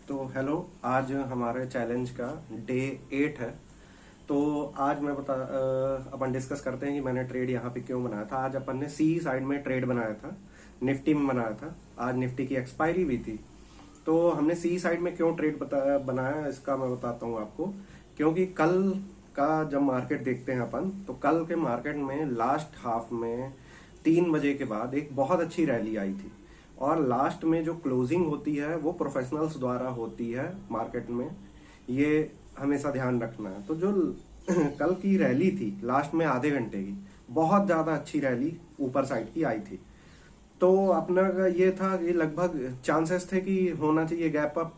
तो हेलो। आज हमारे चैलेंज का डे 8 है। तो आज मैं अपन डिस्कस करते हैं कि मैंने ट्रेड यहाँ पे क्यों बनाया था। आज अपन ने सी साइड में ट्रेड बनाया था, निफ्टी में बनाया था। आज निफ्टी की एक्सपायरी भी थी। तो हमने सी साइड में क्यों ट्रेड बनाया इसका मैं बताता हूँ आपको। क्योंकि कल का जब मार्केट देखते हैं अपन, तो कल के मार्केट में लास्ट हाफ में 3 बजे के बाद एक बहुत अच्छी रैली आई थी। और लास्ट में जो क्लोजिंग होती है वो प्रोफेशनल्स द्वारा होती है मार्केट में, ये हमेशा ध्यान रखना है। तो जो कल की रैली थी लास्ट में आधे घंटे की, बहुत ज्यादा अच्छी रैली ऊपर साइड की आई थी। तो अपना का ये था कि लगभग चांसेस थे कि होना चाहिए gap up,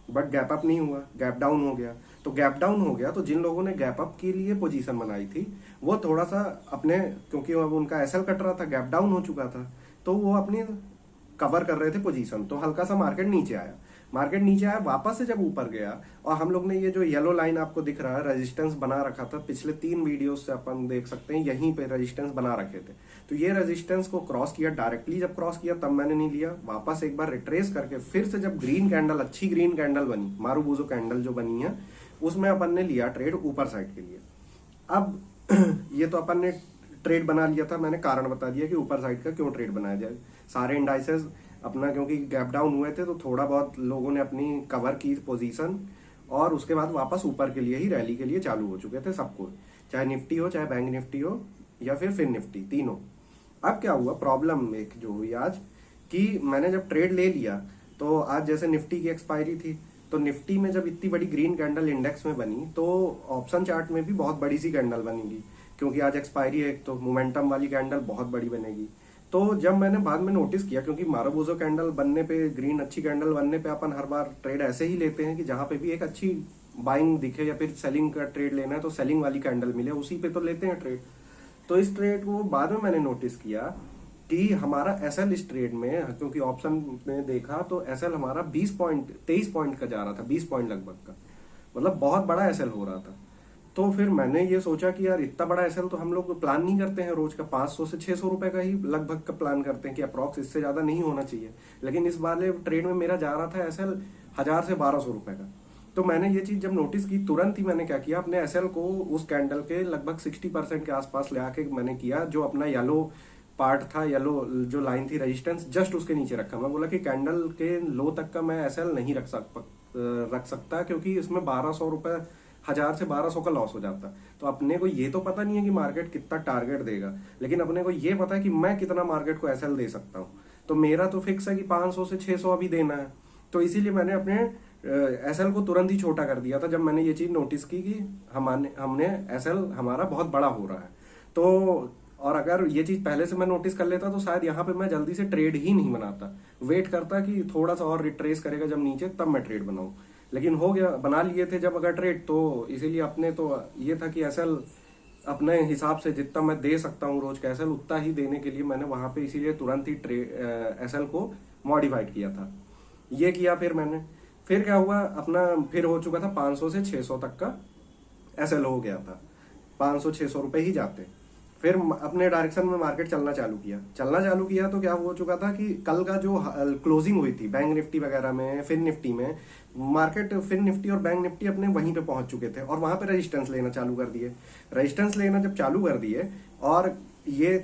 but gap up नहीं हुआ, गैप डाउन हो गया। तो गैप डाउन हो गया तो जिन लोगों ने गैप अप के लिए पोजीशन बनाई थी वो थोड़ा सा अपने, क्योंकि अब उनका एसएल कट रहा था, गैप डाउन हो चुका था, तो वो अपनी कवर कर रहे थे पोजीशन। तो हल्का सा मार्केट नीचे आया, मार्केट नीचे आया, वापस से जब ऊपर गया और हम लोग ने ये जो येलो लाइन आपको दिख रहा है रेजिस्टेंस बना रखा था, पिछले 3 वीडियोस से अपन देख सकते हैं यहीं पे रेजिस्टेंस बना रखे थे। तो ये रेजिस्टेंस को क्रॉस किया, डायरेक्टली जब क्रॉस किया तब मैंने नहीं लिया, वापस एक बार रिट्रेस करके फिर से जब ग्रीन कैंडल, अच्छी ग्रीन कैंडल बनी, मारूबूजो कैंडल जो बनी है, उसमें अपन ने लिया ट्रेड ऊपर साइड के लिए। अब ये तो अपन ने ट्रेड बना लिया था, मैंने कारण बता दिया कि ऊपर साइड का क्यों ट्रेड बनाया जाए। सारे इंडाइसेस अपना, क्योंकि गैप डाउन हुए थे तो थोड़ा बहुत लोगों ने अपनी कवर की पोजीशन, और उसके बाद वापस ऊपर के लिए ही रैली के लिए चालू हो चुके थे सबको, चाहे निफ्टी हो, चाहे बैंक निफ्टी हो, या फिर निफ्टी, तीनों। अब क्या हुआ, प्रॉब्लम एक जो हुई आज कि मैंने जब ट्रेड ले लिया तो आज जैसे निफ्टी की एक्सपायरी थी, तो निफ्टी में जब इतनी बड़ी ग्रीन कैंडल इंडेक्स में बनी तो ऑप्शन चार्ट में भी बहुत बड़ी सी कैंडल बनेगी, क्योंकि आज एक्सपायरी है, तो मोमेंटम वाली कैंडल बहुत बड़ी बनेगी। तो जब मैंने बाद में नोटिस किया, क्योंकि मारूबूजो कैंडल बनने पे, ग्रीन अच्छी कैंडल बनने पे अपन हर बार ट्रेड ऐसे ही लेते हैं कि जहां पे भी एक अच्छी बाइंग दिखे या फिर सेलिंग का ट्रेड लेना है तो सेलिंग वाली कैंडल मिले, उसी पे तो लेते हैं ट्रेड। तो इस ट्रेड को बाद में मैंने नोटिस किया कि हमारा एसएल इस ट्रेड में, क्योंकि ऑप्शन में देखा तो एसएल हमारा 20 पॉइंट, 23 पॉइंट का जा रहा था, 20 पॉइंट लगभग का, मतलब बहुत बड़ा एसएल हो रहा था। तो फिर मैंने ये सोचा कि यार इतना बड़ा एसएल तो हम लोग प्लान नहीं करते हैं रोज का, 500 से 600 रुपए का ही लगभग का प्लान करते हैं कि अप्रॉक्स, इससे ज्यादा नहीं होना चाहिए। लेकिन इस वाले ट्रेड में मेरा जा रहा था एसएल 1000 से 1200 रुपए का। तो मैंने ये चीज जब नोटिस की, तुरंत ही मैंने क्या किया, अपने एसएल को उस कैंडल के लगभग 60% के आसपास ले आके मैंने किया, जो अपना येलो पार्ट था, येलो जो लाइन थी रेजिस्टेंस, जस्ट उसके नीचे रखा। मैं बोला कि कैंडल के लो तक का मैं एसएल नहीं रख सकता, क्योंकि इसमें 1200 रुपए, 1000 से 1200 का लॉस हो जाता। तो अपने को ये तो पता नहीं है कि मार्केट कितना टारगेट देगा, लेकिन अपने को ये पता है कि मैं कितना मार्केट को एसएल दे सकता हूँ। तो मेरा तो फिक्स है कि 500 से 600 अभी देना है। तो इसीलिए मैंने अपने एसएल को तुरंत ही छोटा कर दिया था जब मैंने ये चीज नोटिस की कि हमने एसएल हमारा बहुत बड़ा हो रहा है। तो और अगर ये चीज पहले से मैं नोटिस कर लेता तो शायद यहाँ पे मैं जल्दी से ट्रेड ही नहीं बनाता, वेट करता कि थोड़ा सा और रिट्रेस करेगा जब नीचे, तब मैं ट्रेड बनाऊं। लेकिन हो गया, बना लिए थे जब अगर ट्रेड, तो इसीलिए अपने तो ये था कि एसएल अपने हिसाब से जितना मैं दे सकता हूँ रोज का एसएल, उतना ही देने के लिए मैंने वहां पे इसीलिए तुरंत ही एसएल को मॉडिफाइड किया था। ये किया फिर क्या हुआ, अपना फिर हो चुका था 500 से 600 तक का एसएल हो गया था, 500-600 रुपए ही जाते। फिर अपने डायरेक्शन में मार्केट चलना चालू किया तो क्या हो चुका था कि कल का जो क्लोजिंग हुई थी बैंक निफ्टी वगैरह में, फिर निफ्टी में, मार्केट फिर निफ्टी और बैंक निफ्टी अपने वहीं पे पहुंच चुके थे और वहां पे रेजिस्टेंस लेना चालू कर दिए। रेजिस्टेंस लेना जब चालू कर दिए और ये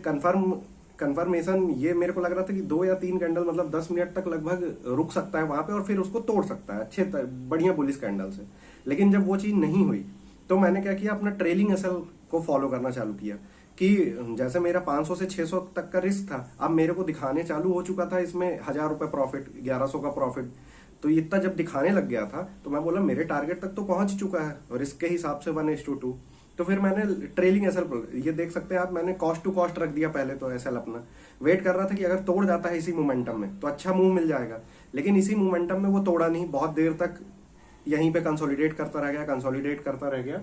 कंफर्मेशन, ये मेरे को लग रहा था कि 2 या 3 कैंडल, मतलब 10 मिनट तक लगभग रुक सकता है वहां पे और फिर उसको तोड़ सकता है अच्छे बढ़िया बुलिश कैंडल से। लेकिन जब वो चीज नहीं हुई तो मैंने क्या किया, अपना ट्रेलिंग एसएल को फॉलो करना चालू किया कि जैसे मेरा 500 से 600 तक का रिस्क था, अब मेरे को दिखाने चालू हो चुका था इसमें 1000 रुपए प्रॉफिट, 1100 का प्रॉफिट। तो इतना जब दिखाने लग गया था तो मैं बोला मेरे टारगेट तक तो पहुंच चुका है रिस्क के हिसाब से 1:2। तो फिर मैंने ट्रेलिंग एसएल, ये देख सकते हैं आप, मैंने कॉस्ट टू कॉस्ट रख दिया पहले तो एसएल अपना, वेट कर रहा था कि अगर तोड़ जाता है इसी मोमेंटम में तो अच्छा मूव मिल जाएगा। लेकिन इसी मोमेंटम में वो तोड़ा नहीं, बहुत देर तक यहीं पे कंसोलिडेट करता रह गया।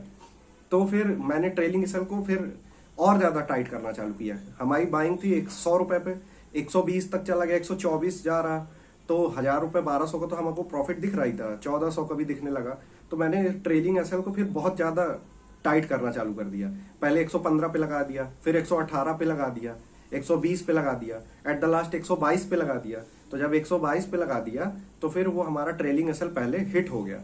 तो फिर मैंने ट्रेलिंग एसएल को फिर और ज्यादा टाइट करना चालू किया। हमारी बाइंग थी 100 रुपए पे, 120 तक चला गया, 124 जा रहा, तो 1000 रुपए 1200 का तो हमको प्रॉफिट दिख रहा ही था, 1400 का भी दिखने लगा। तो मैंने ट्रेलिंग एसएल को फिर बहुत ज्यादा टाइट करना चालू कर दिया। पहले 115 पे लगा दिया, फिर 118 पे लगा दिया, 120 पे लगा दिया, एट द लास्ट 122 पे लगा दिया। तो जब 122 पे लगा दिया तो फिर वो हमारा ट्रेलिंग एसएल पहले हिट हो गया।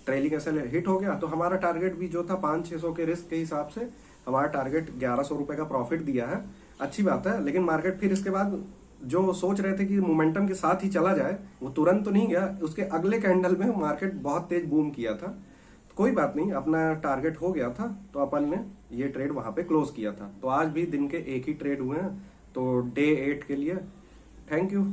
ट्रेलिंग एसएल हिट हो गया तो हमारा टारगेट भी जो था 500-600 के रिस्क के हिसाब से हमारा टारगेट 1100 रुपए का प्रॉफिट दिया है, अच्छी बात है। लेकिन मार्केट फिर इसके बाद जो सोच रहे थे कि मोमेंटम के साथ ही चला जाए, वो तुरंत तो नहीं गया, उसके अगले कैंडल में मार्केट बहुत तेज बूम किया था। तो कोई बात नहीं, अपना टारगेट हो गया था तो अपन ने ये ट्रेड वहां पे क्लोज किया था। तो आज भी दिन के एक ही ट्रेड हुए हैं। तो डे 8 के लिए थैंक यू।